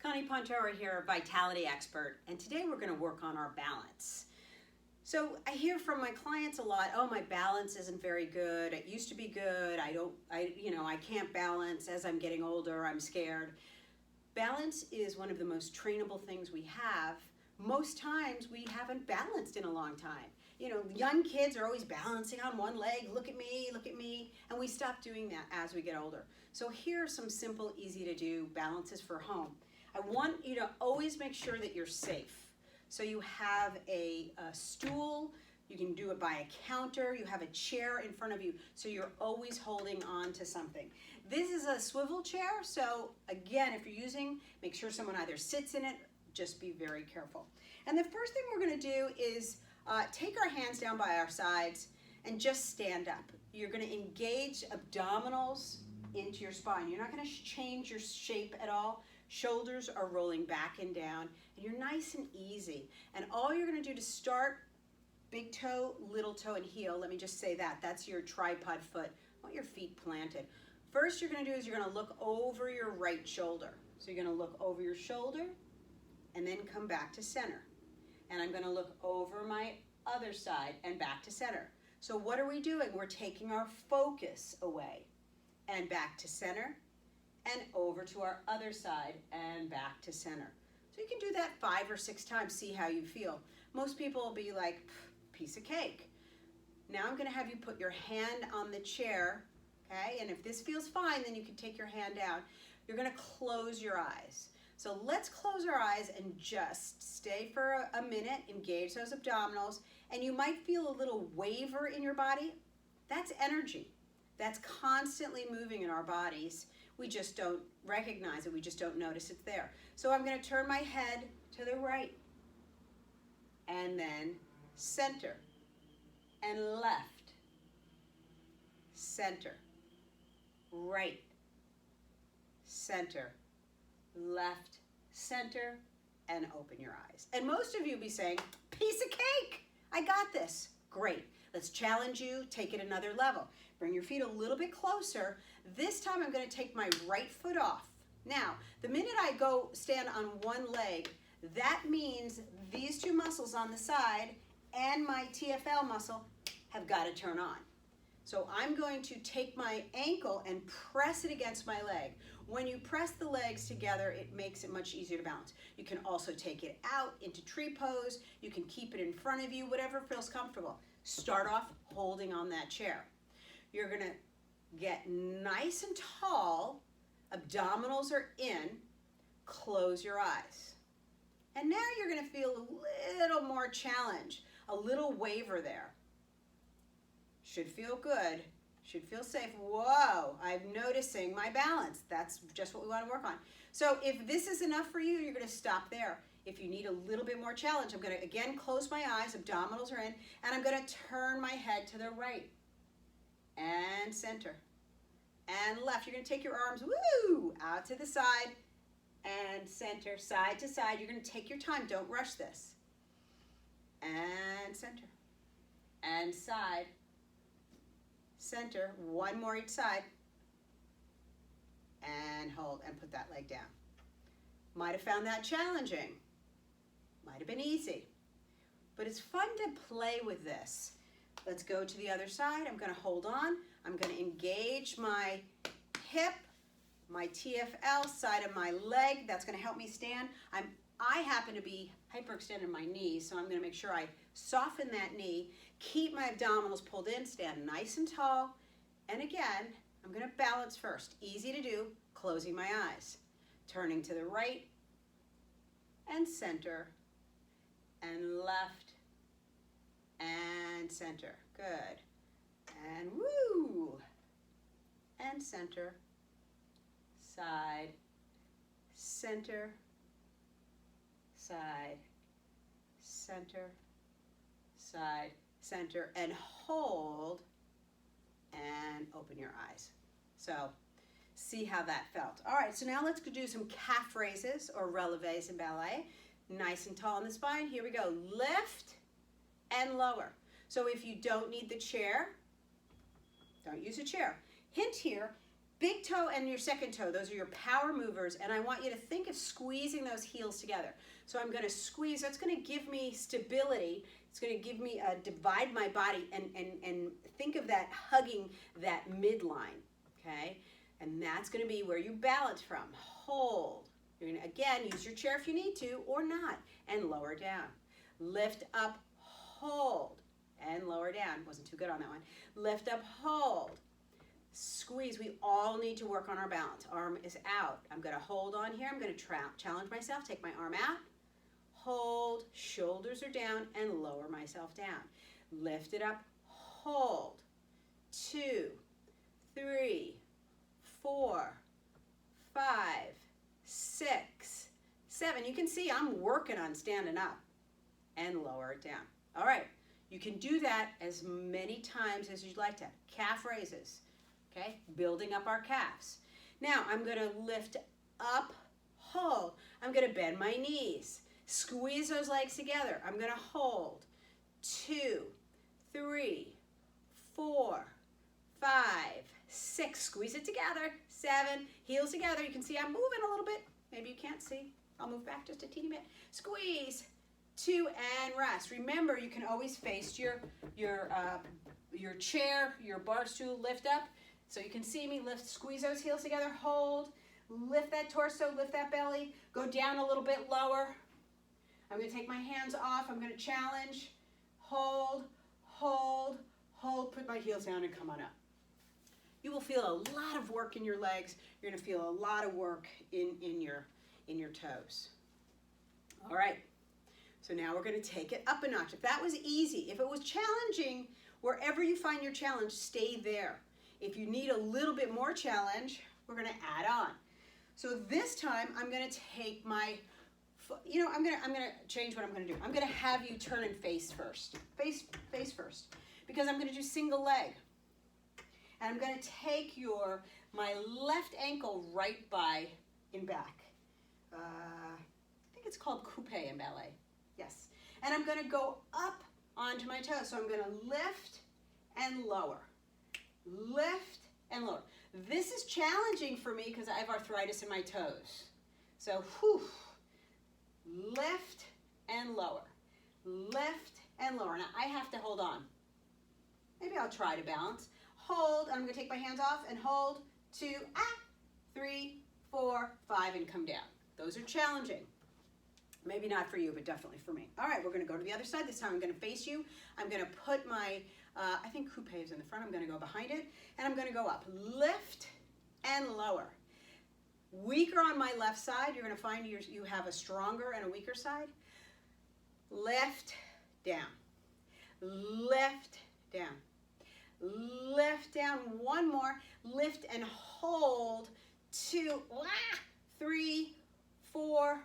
Connie Pontoro here, Vitality Expert, and today we're going to work on our balance. So I hear from my clients a lot, oh, my balance isn't very good. It used to be good. I can't balance. As I'm getting older, I'm scared. Balance is one of the most trainable things we have. Most times we haven't balanced in a long time. You know, young kids are always balancing on one leg, look at me, and we stop doing that as we get older. So here are some simple, easy to do balances for home. I want you to always make sure that you're safe. So you have a stool, you can do it by a counter, you have a chair in front of you, so you're always holding on to something. This is a swivel chair, so again, if you're using, make sure someone either sits in it, just be very careful. And the first thing we're gonna do is take our hands down by our sides and just stand up. You're gonna engage abdominals into your spine. You're not gonna change your shape at all. Shoulders are rolling back and down, and you're nice and easy. And all you're gonna do to start, big toe, little toe, and heel, let me just say that, that's your tripod foot. I want your feet planted. First you're gonna do is you're gonna look over your right shoulder. So you're gonna look over your shoulder, and then come back to center. And I'm gonna look over my other side and back to center. So what are we doing? We're taking our focus away and back to center, and over to our other side and back to center. So you can do that 5 or 6 times, see how you feel. Most people will be like, piece of cake. Now I'm gonna have you put your hand on the chair, okay? And if this feels fine, then you can take your hand down. You're gonna close your eyes. So let's close our eyes and just stay for a minute, engage those abdominals, and you might feel a little waver in your body. That's energy. That's constantly moving in our bodies. We just don't recognize it. We just don't notice it's there. So I'm going to turn my head to the right, and then center, and left, center, right, center, left, center, and open your eyes. And most of you will be saying, piece of cake, I got this. Great. Let's challenge you, take it another level. Bring your feet a little bit closer. This time I'm going to take my right foot off. Now, the minute I go stand on one leg, that means these 2 muscles on the side and my TFL muscle have got to turn on. So I'm going to take my ankle and press it against my leg. When you press the legs together, it makes it much easier to balance. You can also take it out into tree pose. You can keep it in front of you, whatever feels comfortable. Start off holding on that chair. You're gonna get nice and tall, abdominals are in, close your eyes. And now you're gonna feel a little more challenge, a little waver there. Should feel good, should feel safe. Whoa, I'm noticing my balance. That's just what we wanna work on. So if this is enough for you, you're gonna stop there. If you need a little bit more challenge, I'm gonna again close my eyes, abdominals are in, and I'm gonna turn my head to the right. And center, and left. You're gonna take your arms, woo, out to the side, and center, side to side. You're gonna take your time, don't rush this. And center, and side, center, one more each side, and hold, and put that leg down. Might have found that challenging, might have been easy, but it's fun to play with this. Let's go to the other side. I'm gonna hold on. I'm gonna engage my hip, my TFL, side of my leg. That's gonna help me stand. I happen to be hyperextended my knee, so I'm gonna make sure I soften that knee, keep my abdominals pulled in, stand nice and tall. And again, I'm gonna balance first. Easy to do, closing my eyes. Turning to the right, and center, and left, and center, good, and woo, and center, side, center, side, center, side, center, and hold, and open your eyes. So see how that felt. All right, so now let's go do some calf raises or releves in ballet. Nice and tall in the spine. Here we go, lift, and lower. So if you don't need the chair, don't use a chair. Hint here, Big toe and your second toe, those are your power movers, and I want you to think of squeezing those heels together. So I'm gonna squeeze, that's gonna give me stability, it's gonna give me, divide my body, and think of that hugging that midline, okay? And that's gonna be where you balance from. Hold. You're gonna, again, use your chair if you need to, or not, and lower down. Lift up, hold, and lower down. Wasn't too good on that one. Lift up, hold. Squeeze. We all need to work on our balance. Arm is out. I'm going to hold on here. I'm going to challenge myself. Take my arm out. Hold. Shoulders are down and lower myself down. Lift it up. Hold. 2, 3, 4, 5, 6, 7. You can see I'm working on standing up and lower it down. All right. You can do that as many times as you'd like to. Calf raises. Okay, building up our calves. Now I'm going to lift up, hold. I'm going to bend my knees. Squeeze those legs together. I'm going to hold. 2, 3, 4, 5, 6. Squeeze it together. 7. Heels together. You can see I'm moving a little bit. Maybe you can't see. I'll move back just a teeny bit. Squeeze. 2 and rest. Remember, you can always face your chair, your bar stool, lift up. So you can see me lift, squeeze those heels together, hold, lift that torso, lift that belly, go down a little bit lower. I'm going to take my hands off. I'm going to challenge, hold, hold, hold, put my heels down and come on up. You will feel a lot of work in your legs. You're going to feel a lot of work in your toes. All right. So now we're going to take it up a notch. If that was easy, if it was challenging, wherever you find your challenge, stay there. If you need a little bit more challenge, we're going to add on. So this time I'm going to take my, I'm going to change what I'm going to do. I'm going to have you turn and face first. Face first. Because I'm going to do single leg. And I'm going to take my left ankle right by in back. I think it's called coupe in ballet. Yes. And I'm going to go up onto my toes. So I'm going to lift and lower. Lift and lower. This is challenging for me because I have arthritis in my toes. So, lift and lower. Lift and lower. Now, I have to hold on. Maybe I'll try to balance. Hold. I'm going to take my hands off and hold. 2, 3, 4, 5, and come down. Those are challenging. Maybe not for you, but definitely for me. All right, we're going to go to the other side. This time I'm going to face you. I'm going to put my, I think coupe is in the front. I'm going to go behind it, and I'm going to go up. Lift and lower. Weaker on my left side. You're going to find you have a stronger and a weaker side. Lift, down. Lift, down. Lift, down. One more. Lift and hold. 2, 3, 4,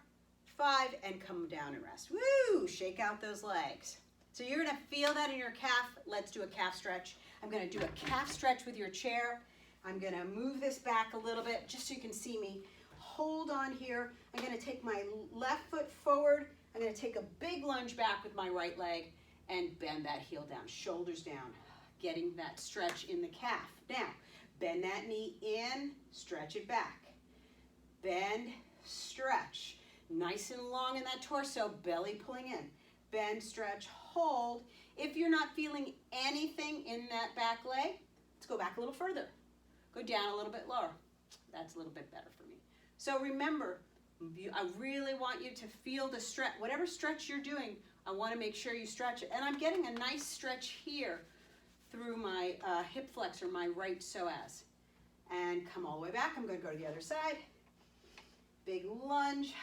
5, and come down and rest. Woo! Shake out those legs. So you're going to feel that in your calf. Let's do a calf stretch. I'm going to do a calf stretch with your chair. I'm going to move this back a little bit just so you can see me. Hold on here. I'm going to take my left foot forward. I'm going to take a big lunge back with my right leg and bend that heel down, shoulders down, getting that stretch in the calf. Now, bend that knee in, stretch it back. Bend, stretch. Nice and long in that torso, belly pulling in. Bend, stretch, hold. If you're not feeling anything in that back leg, let's go back a little further. Go down a little bit lower. That's a little bit better for me. So remember, I really want you to feel the stretch. Whatever stretch you're doing, I want to make sure you stretch it. And I'm getting a nice stretch here through my hip flexor, my right psoas. And come all the way back. I'm going to go to the other side. Big lunge.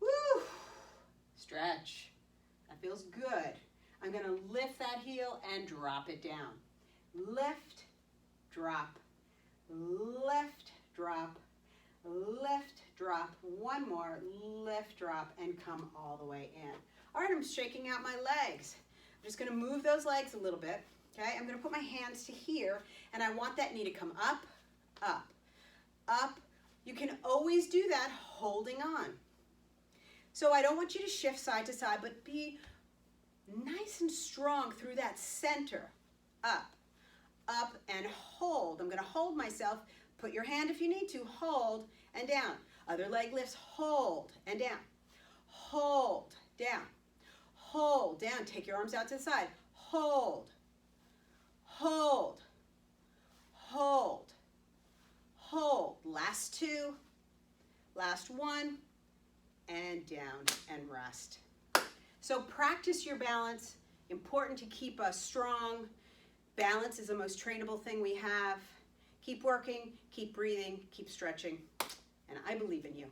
Woo! Stretch. That feels good. I'm going to lift that heel and drop it down. Lift, drop, lift, drop, lift, drop. One more, lift, drop, and come all the way in. All right, I'm shaking out my legs. I'm just going to move those legs a little bit. Okay, I'm going to put my hands to here, and I want that knee to come up, up, up. You can always do that holding on. So I don't want you to shift side to side, but be nice and strong through that center. Up, up, and hold. hold. I'm gonna hold myself. Put your hand if you need to, hold and down. Other leg lifts, hold and down. Hold, down. Hold, down. Take your arms out to the side. Hold, hold, hold, hold. Last two, last one, and down and rest. So practice your balance. Important to keep us strong. Balance is the most trainable thing we have. Keep working, keep breathing, keep stretching, and I believe in you.